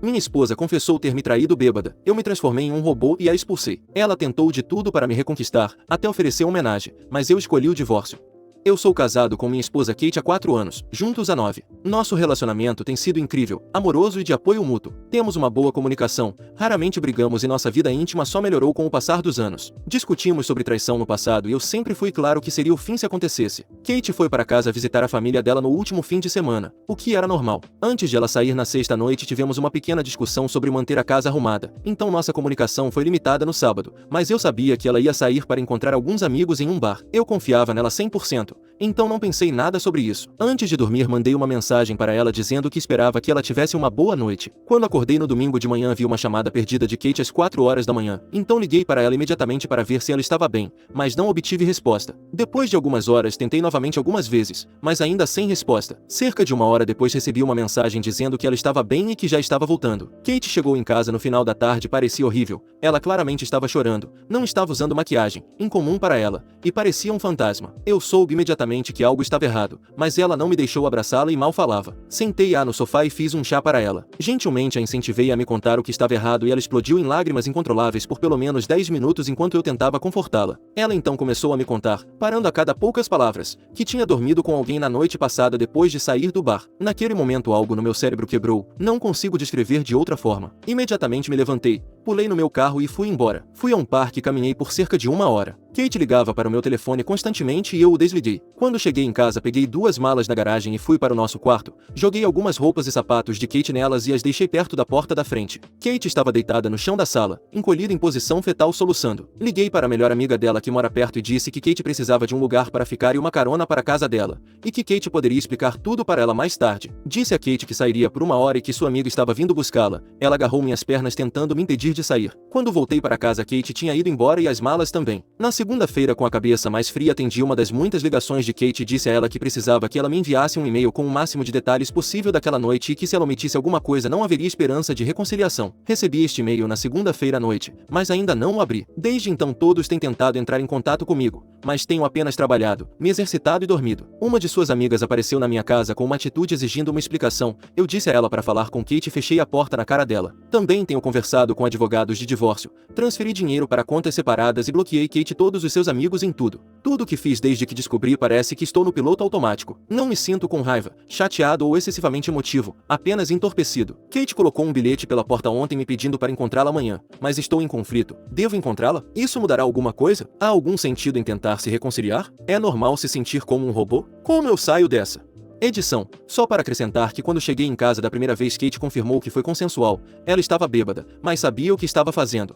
Minha esposa confessou ter me traído bêbada. Eu me transformei em um robô e a expulsei. Ela tentou de tudo para me reconquistar, até oferecer homenagem, mas eu escolhi o divórcio. Eu sou casado com minha esposa Kate há 4 anos, juntos há 9. Nosso relacionamento tem sido incrível, amoroso e de apoio mútuo. Temos uma boa comunicação, raramente brigamos e nossa vida íntima só melhorou com o passar dos anos. Discutimos sobre traição no passado e eu sempre fui claro que seria o fim se acontecesse. Kate foi para casa visitar a família dela no último fim de semana, o que era normal. Antes de ela sair na sexta noite tivemos uma pequena discussão sobre manter a casa arrumada, então nossa comunicação foi limitada no sábado, mas eu sabia que ela ia sair para encontrar alguns amigos em um bar. Eu confiava nela 100%. Então não pensei nada sobre isso. Antes de dormir mandei uma mensagem para ela dizendo que esperava que ela tivesse uma boa noite. Quando acordei no domingo de manhã vi uma chamada perdida de Kate às 4 horas da manhã. Então liguei para ela imediatamente para ver se ela estava bem, mas não obtive resposta. Depois de algumas horas tentei novamente algumas vezes, mas ainda sem resposta. Cerca de 1 hora depois recebi uma mensagem dizendo que ela estava bem e que já estava voltando. Kate chegou em casa no final da tarde e parecia horrível. Ela claramente estava chorando, não estava usando maquiagem, incomum para ela, e parecia um fantasma. Eu soube imediatamente que algo estava errado, mas ela não me deixou abraçá-la e mal falava. Sentei-a no sofá e fiz um chá para ela. Gentilmente a incentivei a me contar o que estava errado e ela explodiu em lágrimas incontroláveis por pelo menos 10 minutos enquanto eu tentava confortá-la. Ela então começou a me contar, parando a cada poucas palavras, que tinha dormido com alguém na noite passada depois de sair do bar. Naquele momento algo no meu cérebro quebrou, não consigo descrever de outra forma. Imediatamente me levantei, pulei no meu carro e fui embora. Fui a um parque e caminhei por cerca de 1 hora. Kate ligava para o meu telefone constantemente e eu o desliguei. Quando cheguei em casa peguei 2 malas da garagem e fui para o nosso quarto. Joguei algumas roupas e sapatos de Kate nelas e as deixei perto da porta da frente. Kate estava deitada no chão da sala, encolhida em posição fetal soluçando. Liguei para a melhor amiga dela que mora perto e disse que Kate precisava de um lugar para ficar e uma carona para a casa dela, e que Kate poderia explicar tudo para ela mais tarde. Disse a Kate que sairia por 1 hora e que sua amiga estava vindo buscá-la. Ela agarrou minhas pernas tentando me impedir de sair. Quando voltei para casa Kate tinha ido embora e as malas também. Na segunda-feira com a cabeça mais fria atendi uma das muitas ligações de Kate e disse a ela que precisava que ela me enviasse um e-mail com o máximo de detalhes possível daquela noite e que se ela omitisse alguma coisa não haveria esperança de reconciliação. Recebi este e-mail na segunda-feira à noite, mas ainda não o abri. Desde então todos têm tentado entrar em contato comigo, mas tenho apenas trabalhado, me exercitado e dormido. Uma de suas amigas apareceu na minha casa com uma atitude exigindo uma explicação. Eu disse a ela para falar com Kate e fechei a porta na cara dela. Também tenho conversado com advogados de divórcio, transferi dinheiro para contas separadas e bloqueei Kate e todos os seus amigos em tudo. Tudo que fiz desde que descobri parece que estou no piloto automático. Não me sinto com raiva, chateado ou excessivamente emotivo, apenas entorpecido. Kate colocou um bilhete pela porta ontem me pedindo para encontrá-la amanhã, mas estou em conflito. Devo encontrá-la? Isso mudará alguma coisa? Há algum sentido em tentar se reconciliar? É normal se sentir como um robô? Como eu saio dessa? Edição. Só para acrescentar que quando cheguei em casa da primeira vez Kate confirmou que foi consensual. Ela estava bêbada, mas sabia o que estava fazendo.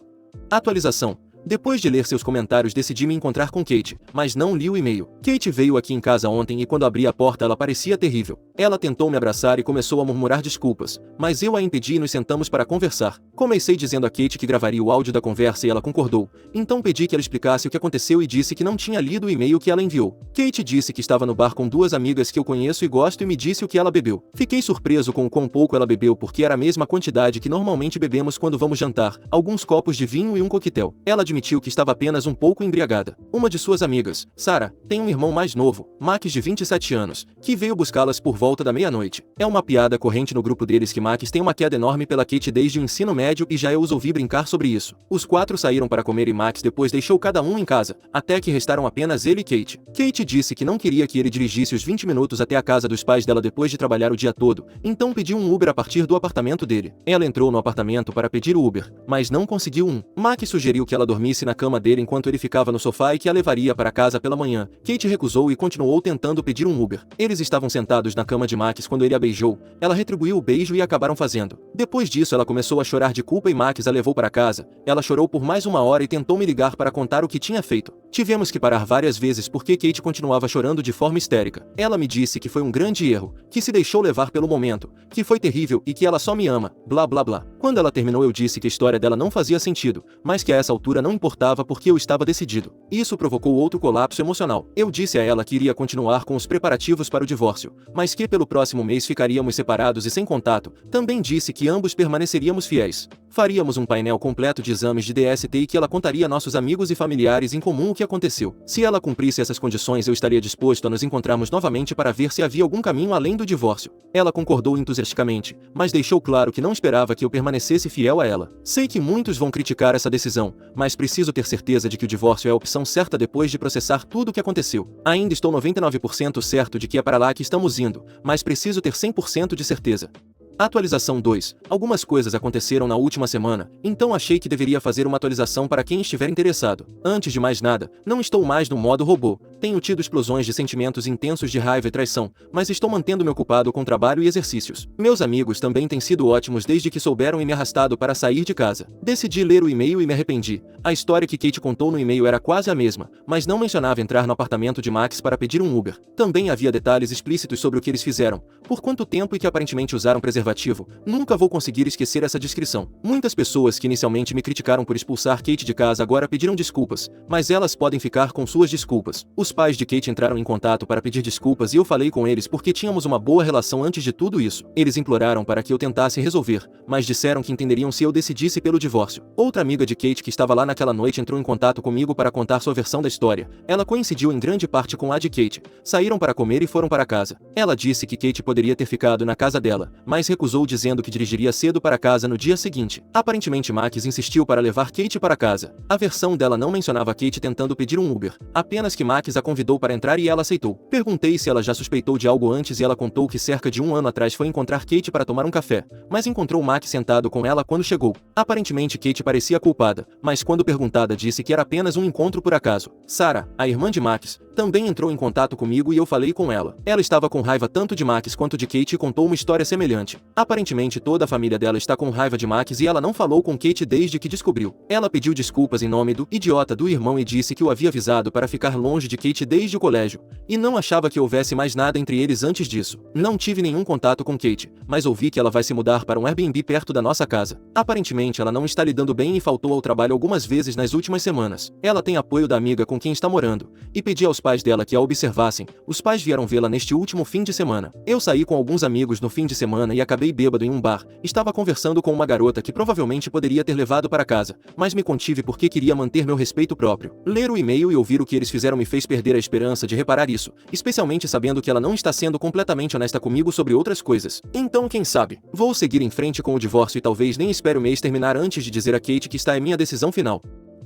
Atualização. Depois de ler seus comentários decidi me encontrar com Kate, mas não li o e-mail. Kate veio aqui em casa ontem e quando abri a porta ela parecia terrível. Ela tentou me abraçar e começou a murmurar desculpas, mas eu a impedi e nos sentamos para conversar. Comecei dizendo a Kate que gravaria o áudio da conversa e ela concordou. Então pedi que ela explicasse o que aconteceu e disse que não tinha lido o e-mail que ela enviou. Kate disse que estava no bar com 2 amigas que eu conheço e gosto e me disse o que ela bebeu. Fiquei surpreso com o quão pouco ela bebeu porque era a mesma quantidade que normalmente bebemos quando vamos jantar, alguns copos de vinho e um coquetel. Ela admitiu que estava apenas um pouco embriagada. Uma de suas amigas, Sarah, tem um irmão mais novo, Max de 27 anos, que veio buscá-las por volta da meia-noite. É uma piada corrente no grupo deles que Max tem uma queda enorme pela Kate desde o ensino médio e já eu os ouvi brincar sobre isso. Os 4 saíram para comer e Max depois deixou cada um em casa, até que restaram apenas ele e Kate. Kate disse que não queria que ele dirigisse os 20 minutos até a casa dos pais dela depois de trabalhar o dia todo, então pediu um Uber a partir do apartamento dele. Ela entrou no apartamento para pedir o Uber, mas não conseguiu um. Max sugeriu que ela dormisse na cama dele enquanto ele ficava no sofá e que a levaria para casa pela manhã. Kate recusou e continuou tentando pedir um Uber. Eles estavam sentados na cama de Max quando ele a beijou. Ela retribuiu o beijo e acabaram fazendo. Depois disso ela começou a chorar de culpa e Max a levou para casa. Ela chorou por mais 1 hora e tentou me ligar para contar o que tinha feito. Tivemos que parar várias vezes porque Kate continuava chorando de forma histérica. Ela me disse que foi um grande erro, que se deixou levar pelo momento, que foi terrível e que ela só me ama, blá blá blá. Quando ela terminou eu disse que a história dela não fazia sentido, mas que a essa altura não importava porque eu estava decidido. Isso provocou outro colapso emocional. Eu disse a ela que iria continuar com os preparativos para o divórcio, mas que pelo próximo mês ficaríamos separados e sem contato. Também disse que ambos permaneceríamos fiéis. Faríamos um painel completo de exames de DST e que ela contaria a nossos amigos e familiares em comum o que aconteceu. Se ela cumprisse essas condições, eu estaria disposto a nos encontrarmos novamente para ver se havia algum caminho além do divórcio. Ela concordou entusiasticamente, mas deixou claro que não esperava que eu permanecesse fiel a ela. Sei que muitos vão criticar essa decisão, mas preciso ter certeza de que o divórcio é a opção certa depois de processar tudo o que aconteceu. Ainda estou 99% certo de que é para lá que estamos indo, mas preciso ter 100% de certeza. Atualização 2. Algumas coisas aconteceram na última semana, então achei que deveria fazer uma atualização para quem estiver interessado. Antes de mais nada, não estou mais no modo robô. Tenho tido explosões de sentimentos intensos de raiva e traição, mas estou mantendo-me ocupado com trabalho e exercícios. Meus amigos também têm sido ótimos desde que souberam e me arrastado para sair de casa. Decidi ler o e-mail e me arrependi. A história que Kate contou no e-mail era quase a mesma, mas não mencionava entrar no apartamento de Max para pedir um Uber. Também havia detalhes explícitos sobre o que eles fizeram, por quanto tempo e que aparentemente usaram preservativo. Nunca vou conseguir esquecer essa descrição. Muitas pessoas que inicialmente me criticaram por expulsar Kate de casa agora pediram desculpas, mas elas podem ficar com suas desculpas. Os pais de Kate entraram em contato para pedir desculpas e eu falei com eles porque tínhamos uma boa relação antes de tudo isso. Eles imploraram para que eu tentasse resolver, mas disseram que entenderiam se eu decidisse pelo divórcio. Outra amiga de Kate que estava lá naquela noite entrou em contato comigo para contar sua versão da história. Ela coincidiu em grande parte com a de Kate. Saíram para comer e foram para casa. Ela disse que Kate poderia ter ficado na casa dela, mas recusou dizendo que dirigiria cedo para casa no dia seguinte. Aparentemente Max insistiu para levar Kate para casa. A versão dela não mencionava Kate tentando pedir um Uber, apenas que Max a convidou para entrar e ela aceitou. Perguntei se ela já suspeitou de algo antes e ela contou que cerca de um ano atrás foi encontrar Kate para tomar um café, mas encontrou Max sentado com ela quando chegou. Aparentemente Kate parecia culpada, mas quando perguntada disse que era apenas um encontro por acaso. Sarah, a irmã de Max, também entrou em contato comigo e eu falei com ela. Ela estava com raiva tanto de Max quanto de Kate e contou uma história semelhante. Aparentemente toda a família dela está com raiva de Max e ela não falou com Kate desde que descobriu. Ela pediu desculpas em nome do idiota do irmão e disse que o havia avisado para ficar longe de Kate desde o colégio, e não achava que houvesse mais nada entre eles antes disso. Não tive nenhum contato com Kate, mas ouvi que ela vai se mudar para um Airbnb perto da nossa casa. Aparentemente ela não está lidando bem e faltou ao trabalho algumas vezes nas últimas semanas. Ela tem apoio da amiga com quem está morando, e pedi aos pais dela que a observassem. Os pais vieram vê-la neste último fim de semana. Eu saí com alguns amigos no fim de semana e acabei bêbado em um bar. Estava conversando com uma garota que provavelmente poderia ter levado para casa, mas me contive porque queria manter meu respeito próprio. Ler o e-mail e ouvir o que eles fizeram me fez perder a esperança de reparar isso, especialmente sabendo que ela não está sendo completamente honesta comigo sobre outras coisas. Então, quem sabe? Vou seguir em frente com o divórcio e talvez nem espere o mês terminar antes de dizer a Kate que esta é minha decisão final.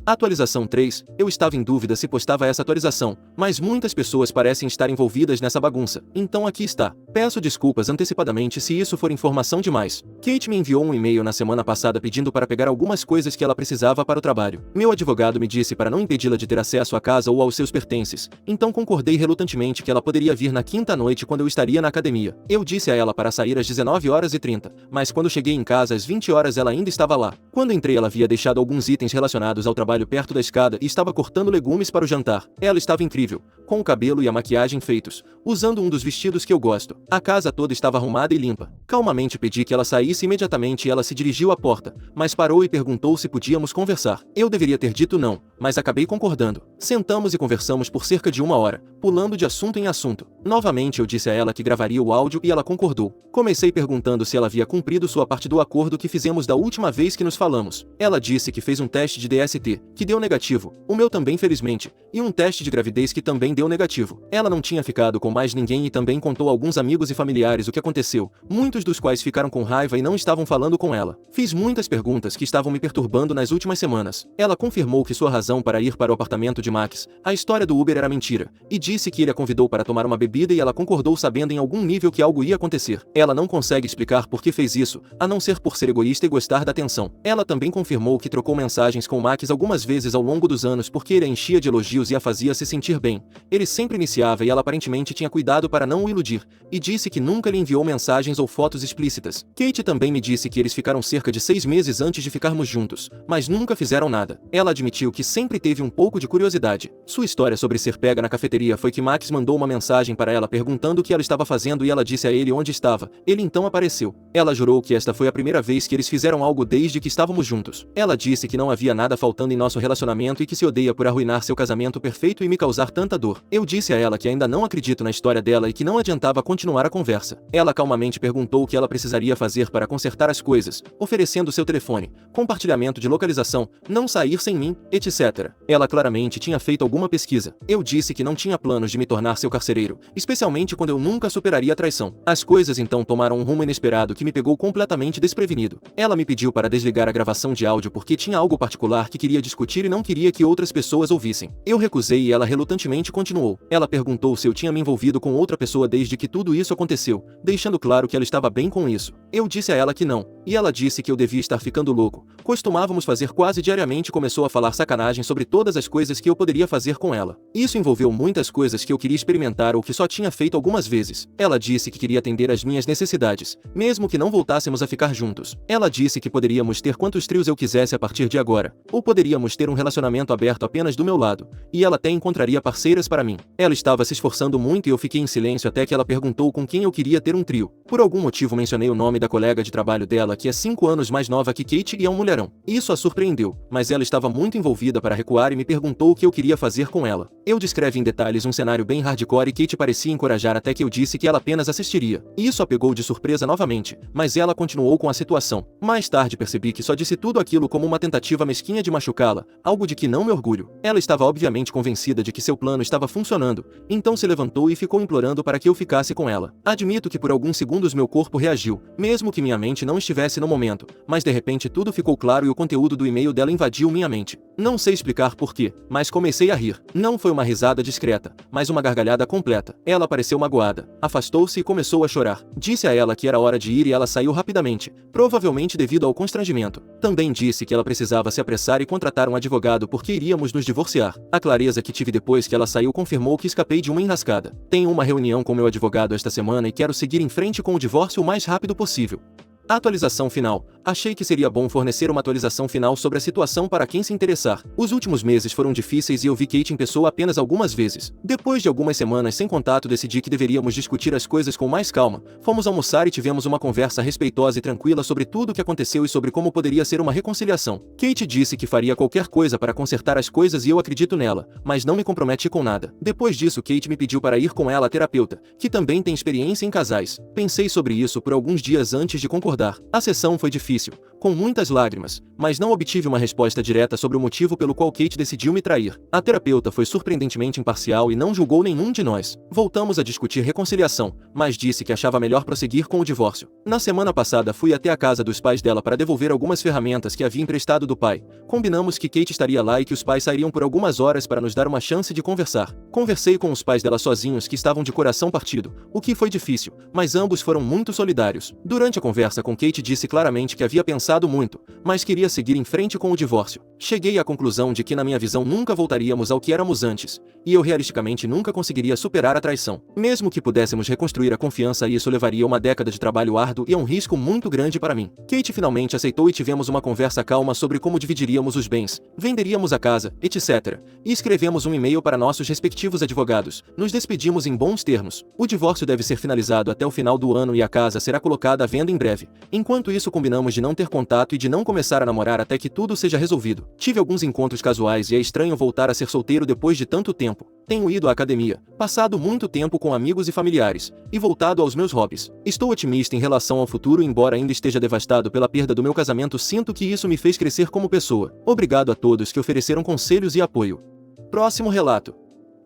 Atualização 3. Eu estava em dúvida se postava essa atualização, mas muitas pessoas parecem estar envolvidas nessa bagunça, então aqui está. Peço desculpas antecipadamente se isso for informação demais. Kate me enviou um e-mail na semana passada pedindo para pegar algumas coisas que ela precisava para o trabalho. Meu advogado me disse para não impedi-la de ter acesso à casa ou aos seus pertences, então concordei relutantemente que ela poderia vir na quinta noite quando eu estaria na academia. Eu disse a ela para sair às 19h30, mas quando cheguei em casa às 20 horas ela ainda estava lá. Quando entrei ela havia deixado alguns itens relacionados ao trabalho perto da escada e estava cortando legumes para o jantar. Ela estava incrível, com o cabelo e a maquiagem feitos, usando um dos vestidos que eu gosto. A casa toda estava arrumada e limpa. Calmamente pedi que ela saísse imediatamente e ela se dirigiu à porta, mas parou e perguntou se podíamos conversar. Eu deveria ter dito não, mas acabei concordando. Sentamos e conversamos por cerca de 1 hora, pulando de assunto em assunto. Novamente eu disse a ela que gravaria o áudio e ela concordou. Comecei perguntando se ela havia cumprido sua parte do acordo que fizemos da última vez que nos falamos. Ela disse que fez um teste de DST, que deu negativo, o meu também felizmente, e um teste de gravidez que também deu negativo. Ela não tinha ficado com mais ninguém e também contou a alguns amigos e familiares o que aconteceu, muitos dos quais ficaram com raiva e não estavam falando com ela. Fiz muitas perguntas que estavam me perturbando nas últimas semanas. Ela confirmou que sua razão para ir para o apartamento de Max, a história do Uber era mentira, e disse que ele a convidou para tomar uma bebida e ela concordou sabendo em algum nível que algo ia acontecer. Ela não consegue explicar por que fez isso, a não ser por ser egoísta e gostar da atenção. Ela também confirmou que trocou mensagens com Max algumas vezes ao longo dos anos porque ele a enchia de elogios e a fazia se sentir bem. Ele sempre iniciava e ela aparentemente tinha cuidado para não o iludir, e disse que nunca lhe enviou mensagens ou fotos explícitas. Kate também me disse que eles ficaram cerca de 6 meses antes de ficarmos juntos, mas nunca fizeram nada. Ela admitiu que sempre teve um pouco de curiosidade. Sua história sobre ser pega na cafeteria foi que Max mandou uma mensagem para ela perguntando o que ela estava fazendo e ela disse a ele onde estava. Ele então apareceu. Ela jurou que esta foi a primeira vez que eles fizeram algo desde que estávamos juntos. Ela disse que não havia nada faltando e nosso relacionamento e que se odeia por arruinar seu casamento perfeito e me causar tanta dor. Eu disse a ela que ainda não acredito na história dela e que não adiantava continuar a conversa. Ela calmamente perguntou o que ela precisaria fazer para consertar as coisas, oferecendo seu telefone, compartilhamento de localização, não sair sem mim, etc. Ela claramente tinha feito alguma pesquisa. Eu disse que não tinha planos de me tornar seu carcereiro, especialmente quando eu nunca superaria a traição. As coisas então tomaram um rumo inesperado que me pegou completamente desprevenido. Ela me pediu para desligar a gravação de áudio porque tinha algo particular que queria discutir e não queria que outras pessoas ouvissem. Eu recusei e ela relutantemente continuou. Ela perguntou se eu tinha me envolvido com outra pessoa desde que tudo isso aconteceu, deixando claro que ela estava bem com isso. Eu disse a ela que não, e ela disse que eu devia estar ficando louco. Costumávamos fazer quase diariamente e começou a falar sacanagem sobre todas as coisas que eu poderia fazer com ela. Isso envolveu muitas coisas que eu queria experimentar ou que só tinha feito algumas vezes. Ela disse que queria atender às minhas necessidades, mesmo que não voltássemos a ficar juntos. Ela disse que poderíamos ter quantos trios eu quisesse a partir de agora, ou poderíamos ter um relacionamento aberto apenas do meu lado, e ela até encontraria parceiras para mim. Ela estava se esforçando muito e eu fiquei em silêncio até que ela perguntou com quem eu queria ter um trio. Por algum motivo mencionei o nome da colega de trabalho dela que é 5 anos mais nova que Kate e é um mulherão. Isso a surpreendeu, mas ela estava muito envolvida para recuar e me perguntou o que eu queria fazer com ela. Eu descrevi em detalhes um cenário bem hardcore e Kate parecia encorajar até que eu disse que ela apenas assistiria. Isso a pegou de surpresa novamente, mas ela continuou com a situação. Mais tarde percebi que só disse tudo aquilo como uma tentativa mesquinha de machucá-la, algo de que não me orgulho. Ela estava obviamente convencida de que seu plano estava funcionando, então se levantou e ficou implorando para que eu ficasse com ela. Admito que por alguns segundos meu corpo reagiu, mesmo que minha mente não estivesse no momento, mas de repente tudo ficou claro e o conteúdo do e-mail dela invadiu minha mente. Não sei explicar porquê, mas comecei a rir. Não foi uma risada discreta, mas uma gargalhada completa. Ela pareceu magoada, afastou-se e começou a chorar. Disse a ela que era hora de ir e ela saiu rapidamente, provavelmente devido ao constrangimento. Também disse que ela precisava se apressar e contratar um advogado porque iríamos nos divorciar. A clareza que tive depois que ela saiu confirmou que escapei de uma enrascada. Tenho uma reunião com meu advogado esta semana e quero seguir em frente com o divórcio o mais rápido possível. Atualização final. Achei que seria bom fornecer uma atualização final sobre a situação para quem se interessar. Os últimos meses foram difíceis e eu vi Kate em pessoa apenas algumas vezes. Depois de algumas semanas sem contato, decidi que deveríamos discutir as coisas com mais calma. Fomos almoçar e tivemos uma conversa respeitosa e tranquila sobre tudo o que aconteceu e sobre como poderia ser uma reconciliação. Kate disse que faria qualquer coisa para consertar as coisas e eu acredito nela, mas não me compromete com nada. Depois disso, Kate me pediu para ir com ela à terapeuta, que também tem experiência em casais. Pensei sobre isso por alguns dias antes de concordar. A sessão foi difícil, com muitas lágrimas, mas não obtive uma resposta direta sobre o motivo pelo qual Kate decidiu me trair. A terapeuta foi surpreendentemente imparcial e não julgou nenhum de nós. Voltamos a discutir reconciliação, mas disse que achava melhor prosseguir com o divórcio. Na semana passada fui até a casa dos pais dela para devolver algumas ferramentas que havia emprestado do pai. Combinamos que Kate estaria lá e que os pais sairiam por algumas horas para nos dar uma chance de conversar. Conversei com os pais dela sozinhos que estavam de coração partido, o que foi difícil, mas ambos foram muito solidários. Durante a conversa com Kate disse claramente que havia pensado muito, mas queria seguir em frente com o divórcio. Cheguei à conclusão de que na minha visão nunca voltaríamos ao que éramos antes, e eu realisticamente nunca conseguiria superar a traição. Mesmo que pudéssemos reconstruir a confiança, isso levaria uma década de trabalho árduo e é um risco muito grande para mim. Kate finalmente aceitou e tivemos uma conversa calma sobre como dividiríamos os bens, venderíamos a casa, etc. E escrevemos um e-mail para nossos respectivos advogados. Nos despedimos em bons termos. O divórcio deve ser finalizado até o final do ano e a casa será colocada à venda em breve. Enquanto isso, combinamos de não ter contato e de não começar a namorar até que tudo seja resolvido. Tive alguns encontros casuais e é estranho voltar a ser solteiro depois de tanto tempo. Tenho ido à academia, passado muito tempo com amigos e familiares, e voltado aos meus hobbies. Estou otimista em relação ao futuro, embora ainda esteja devastado pela perda do meu casamento, sinto que isso me fez crescer como pessoa. Obrigado a todos que ofereceram conselhos e apoio. Próximo relato.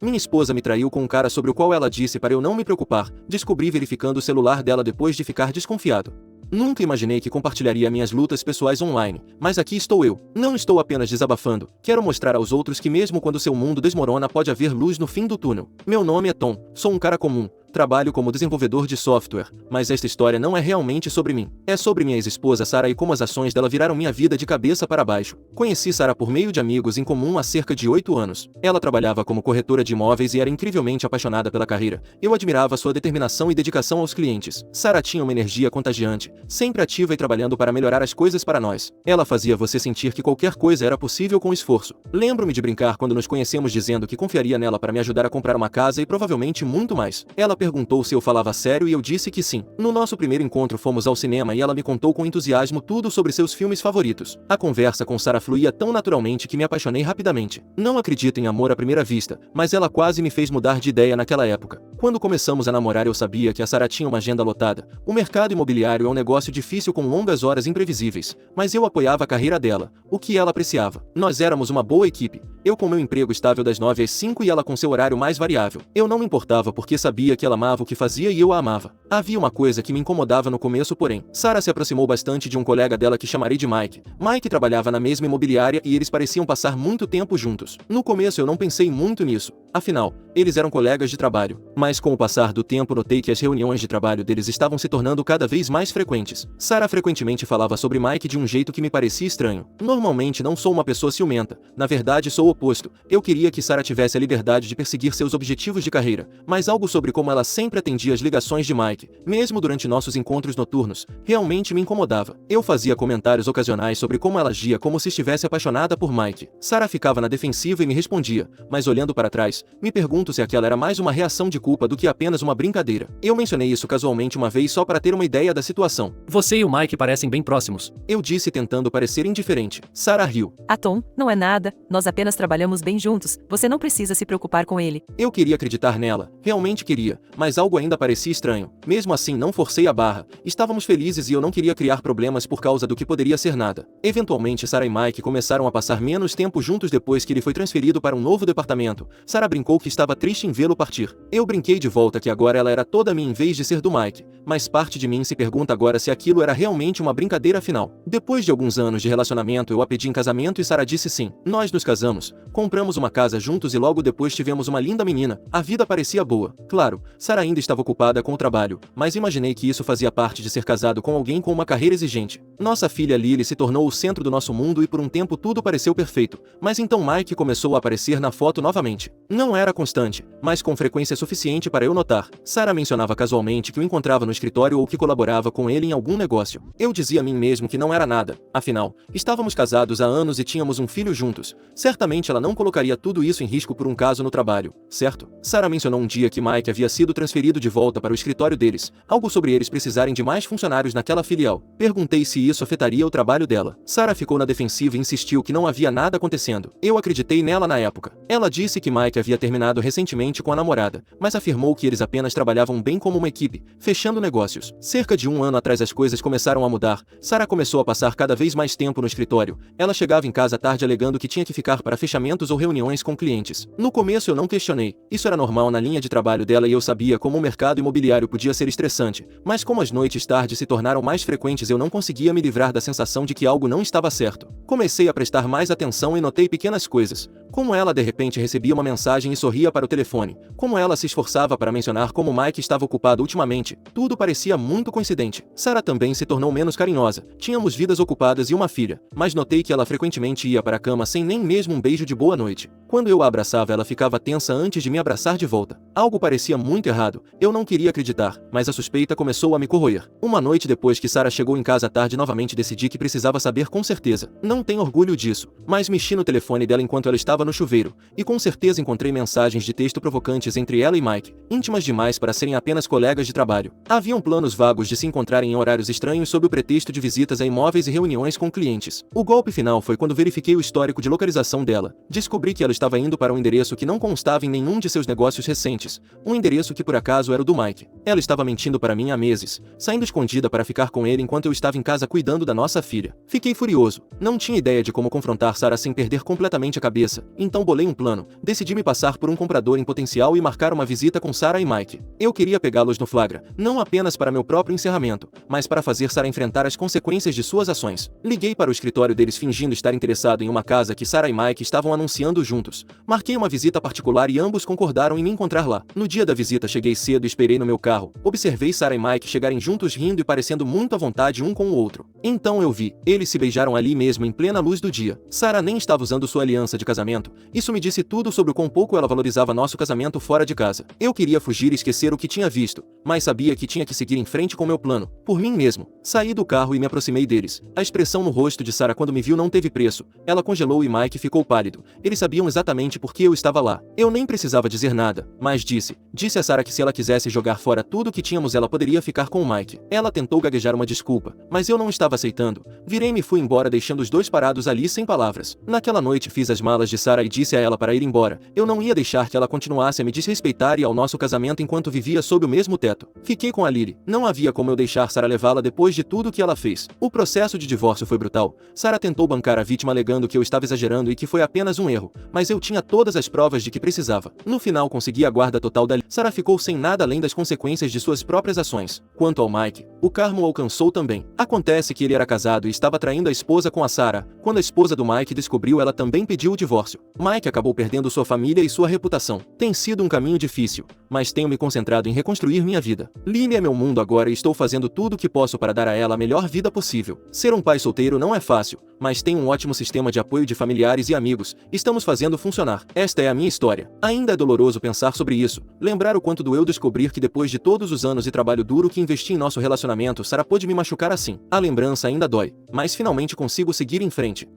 Minha esposa me traiu com um cara sobre o qual ela disse para eu não me preocupar. Descobri verificando o celular dela depois de ficar desconfiado. Nunca imaginei que compartilharia minhas lutas pessoais online, mas aqui estou eu. Não estou apenas desabafando, quero mostrar aos outros que mesmo quando seu mundo desmorona pode haver luz no fim do túnel. Meu nome é Tom, sou um cara comum. Trabalho como desenvolvedor de software, mas esta história não é realmente sobre mim. É sobre minha ex-esposa Sarah e como as ações dela viraram minha vida de cabeça para baixo. Conheci Sarah por meio de amigos em comum há cerca de 8 anos. Ela trabalhava como corretora de imóveis e era incrivelmente apaixonada pela carreira. Eu admirava sua determinação e dedicação aos clientes. Sarah tinha uma energia contagiante, sempre ativa e trabalhando para melhorar as coisas para nós. Ela fazia você sentir que qualquer coisa era possível com esforço. Lembro-me de brincar quando nos conhecemos dizendo que confiaria nela para me ajudar a comprar uma casa e provavelmente muito mais. Ela perguntou se eu falava sério e eu disse que sim. No nosso primeiro encontro fomos ao cinema e ela me contou com entusiasmo tudo sobre seus filmes favoritos. A conversa com Sarah fluía tão naturalmente que me apaixonei rapidamente. Não acredito em amor à primeira vista, mas ela quase me fez mudar de ideia naquela época. Quando começamos a namorar eu sabia que a Sarah tinha uma agenda lotada. O mercado imobiliário é um negócio difícil com longas horas imprevisíveis, mas eu apoiava a carreira dela, o que ela apreciava. Nós éramos uma boa equipe. Eu com meu emprego estável das 9 às 5 e ela com seu horário mais variável. Eu não me importava porque sabia que ela amava o que fazia e eu a amava. Havia uma coisa que me incomodava no começo, porém. Sarah se aproximou bastante de um colega dela que chamarei de Mike. Mike trabalhava na mesma imobiliária e eles pareciam passar muito tempo juntos. No começo eu não pensei muito nisso. Afinal, eles eram colegas de trabalho. Mas com o passar do tempo notei que as reuniões de trabalho deles estavam se tornando cada vez mais frequentes. Sarah frequentemente falava sobre Mike de um jeito que me parecia estranho. Normalmente não sou uma pessoa ciumenta. Na verdade sou o oposto. Eu queria que Sarah tivesse a liberdade de perseguir seus objetivos de carreira. Mas algo sobre como ela sempre atendia as ligações de Mike, mesmo durante nossos encontros noturnos, realmente me incomodava. Eu fazia comentários ocasionais sobre como ela agia como se estivesse apaixonada por Mike. Sarah ficava na defensiva e me respondia, mas olhando para trás, me pergunto se aquela era mais uma reação de culpa do que apenas uma brincadeira. Eu mencionei isso casualmente uma vez só para ter uma ideia da situação. Você e o Mike parecem bem próximos. Eu disse tentando parecer indiferente. Sarah riu. Tom, não é nada, nós apenas trabalhamos bem juntos, você não precisa se preocupar com ele. Eu queria acreditar nela, realmente queria, mas algo ainda parecia estranho. Mesmo assim não forcei a barra, estávamos felizes e eu não queria criar problemas por causa do que poderia ser nada. Eventualmente Sarah e Mike começaram a passar menos tempo juntos depois que ele foi transferido para um novo departamento. Sarah brincou que estava triste em vê-lo partir. Eu brinquei de volta que agora ela era toda minha em vez de ser do Mike, mas parte de mim se pergunta agora se aquilo era realmente uma brincadeira afinal. Depois de alguns anos de relacionamento eu a pedi em casamento e Sarah disse sim. Nós nos casamos, compramos uma casa juntos e logo depois tivemos uma linda menina. A vida parecia boa. Claro, Sarah ainda estava ocupada com o trabalho, mas imaginei que isso fazia parte de ser casado com alguém com uma carreira exigente. Nossa filha Lily se tornou o centro do nosso mundo e por um tempo tudo pareceu perfeito, mas então Mike começou a aparecer na foto novamente. Não era constante, mas com frequência suficiente para eu notar. Sarah mencionava casualmente que o encontrava no escritório ou que colaborava com ele em algum negócio. Eu dizia a mim mesmo que não era nada. Afinal, estávamos casados há anos e tínhamos um filho juntos. Certamente ela não colocaria tudo isso em risco por um caso no trabalho, certo? Sarah mencionou um dia que Mike havia sido transferido de volta para o escritório deles, algo sobre eles precisarem de mais funcionários naquela filial. Perguntei se isso afetaria o trabalho dela. Sarah ficou na defensiva e insistiu que não havia nada acontecendo. Eu acreditei nela na época. Ela disse que Mike havia terminado recentemente com a namorada, mas afirmou que eles apenas trabalhavam bem como uma equipe, fechando negócios. Cerca de um ano atrás as coisas começaram a mudar. Sarah começou a passar cada vez mais tempo no escritório. Ela chegava em casa tarde alegando que tinha que ficar para fechamentos ou reuniões com clientes. No começo eu não questionei. Isso era normal na linha de trabalho dela e eu sabia como o mercado imobiliário podia ser estressante, mas como as noites tarde se tornaram mais frequentes eu não conseguia me livrar da sensação de que algo não estava certo. Comecei a prestar mais atenção e notei pequenas coisas. Como ela de repente recebia uma mensagem e sorria para o telefone. Como ela se esforçava para mencionar como Mike estava ocupado ultimamente. Tudo parecia muito coincidente. Sarah também se tornou menos carinhosa. Tínhamos vidas ocupadas e uma filha, mas notei que ela frequentemente ia para a cama sem nem mesmo um beijo de boa noite. Quando eu a abraçava ela ficava tensa antes de me abraçar de volta. Algo parecia muito errado. Eu não queria acreditar, mas a suspeita começou a me corroer. Uma noite depois que Sarah chegou em casa tarde novamente decidi que precisava saber com certeza. Não tenho orgulho disso, mas mexi no telefone dela enquanto ela estava no chuveiro, e com certeza encontrei mensagens de texto provocantes entre ela e Mike, íntimas demais para serem apenas colegas de trabalho. Haviam planos vagos de se encontrarem em horários estranhos sob o pretexto de visitas a imóveis e reuniões com clientes. O golpe final foi quando verifiquei o histórico de localização dela. Descobri que ela estava indo para um endereço que não constava em nenhum de seus negócios recentes, um endereço que por acaso era o do Mike. Ela estava mentindo para mim há meses, saindo escondida para ficar com ele enquanto eu estava em casa cuidando da nossa filha. Fiquei furioso. Não tinha ideia de como confrontar Sarah sem perder completamente a cabeça, então bolei um plano. Decidi me passar por um comprador em potencial e marcar uma visita com Sarah e Mike. Eu queria pegá-los no flagra, não apenas para meu próprio encerramento, mas para fazer Sarah enfrentar as consequências de suas ações. Liguei para o escritório deles fingindo estar interessado em uma casa que Sarah e Mike estavam anunciando juntos. Marquei uma visita particular e ambos concordaram em me encontrar lá. No dia da visita cheguei cedo e esperei no meu carro. Observei Sarah e Mike chegarem juntos rindo e parecendo muito à vontade um com o outro. Então eu vi, eles se beijaram ali mesmo em plena luz do dia. Sarah nem estava usando sua aliança de casamento, casamento. Isso me disse tudo sobre o quão pouco ela valorizava nosso casamento fora de casa. Eu queria fugir e esquecer o que tinha visto, mas sabia que tinha que seguir em frente com meu plano, por mim mesmo. Saí do carro e me aproximei deles. A expressão no rosto de Sarah quando me viu não teve preço. Ela congelou e Mike ficou pálido. Eles sabiam exatamente por que eu estava lá. Eu nem precisava dizer nada, mas disse a Sarah que se ela quisesse jogar fora tudo o que tínhamos ela poderia ficar com o Mike. Ela tentou gaguejar uma desculpa, mas eu não estava aceitando. Virei-me e fui embora deixando os dois parados ali sem palavras. Naquela noite fiz as malas de Sarah e disse a ela para ir embora. Eu não ia deixar que ela continuasse a me desrespeitar e ao nosso casamento enquanto vivia sob o mesmo teto. Fiquei com a Lily. Não havia como eu deixar Sarah levá-la depois de tudo que ela fez. O processo de divórcio foi brutal. Sarah tentou bancar a vítima alegando que eu estava exagerando e que foi apenas um erro, mas eu tinha todas as provas de que precisava. No final consegui a guarda total da Lily. Sarah ficou sem nada além das consequências de suas próprias ações. Quanto ao Mike, o karma o alcançou também. Acontece que ele era casado e estava traindo a esposa com a Sarah. Quando a esposa do Mike descobriu, ela também pediu o divórcio. Mike acabou perdendo sua família e sua reputação. Tem sido um caminho difícil, mas tenho me concentrado em reconstruir minha vida. Lily é meu mundo agora e estou fazendo tudo o que posso para dar a ela a melhor vida possível. Ser um pai solteiro não é fácil, mas tem um ótimo sistema de apoio de familiares e amigos. Estamos fazendo funcionar. Esta é a minha história. Ainda é doloroso pensar sobre isso. Lembrar o quanto doeu descobrir que depois de todos os anos e trabalho duro que investi em nosso relacionamento, Sarah pôde me machucar assim. A lembrança ainda dói, mas finalmente consigo seguir em frente.